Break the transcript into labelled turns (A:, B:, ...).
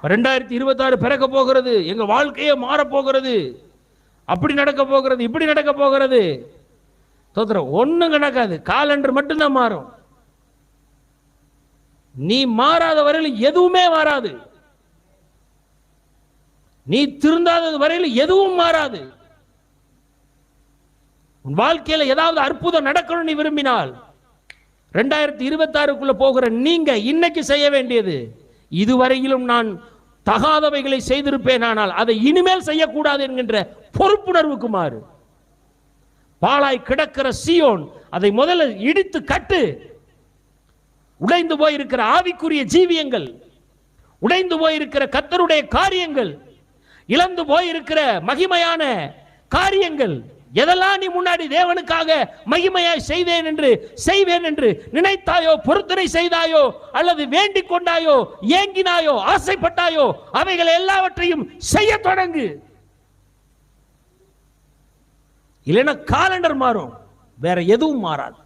A: 2026 பிறக்க போகிறது, எங்க வாழ்க்கையே மாற போகிறது, அப்படி நடக்க போகிறது, இப்படி நடக்க போகிறது. தோத்திரம் ஒண்ணும் நடக்காது. காலண்டர் மட்டும்தான் மாறும். நீ மாறாத வரையில் எதுவுமே மாறாது. நீ திருந்தாத வரையில் எதுவும் மாறாது. உன் வாழ்க்கையில் ஏதாவது அற்புதம் நடக்கணும் நீ விரும்பினால் 2026க்குள்ள போகிற நீங்க இன்னைக்கு செய்ய வேண்டியது, இதுவரையிலும் நான் தகாதவைகளை செய்திருப்பேன், ஆனால் அதை இனிமேல் செய்யக்கூடாது என்கின்ற பொறுப்புணர்வுக்கு மாறு. பாழாய் கிடக்கிற சீயோன், அதை முதல்ல இடித்து கட்டு. உடைந்து போயிருக்கிற ஆவிக்குரிய ஜீவியங்கள், உடைந்து போயிருக்கிற கர்த்தருடைய காரியங்கள், இழந்து போயிருக்கிற மகிமையான காரியங்கள், எதெல்லாம் நீ முன்னாடி தேவனுக்காக மகிமையாய் செய்வேன் என்று நினைத்தாயோ, பொருத்தனை செய்தாயோ, அல்லது வேண்டிக் கொண்டாயோ, ஏங்கினாயோ, ஆசைப்பட்டாயோ, அவைகள் எல்லாவற்றையும் செய்ய தொடங்கு. இல்லைன்னா காலண்டர் மாறும், வேற எதுவும் மாறாது.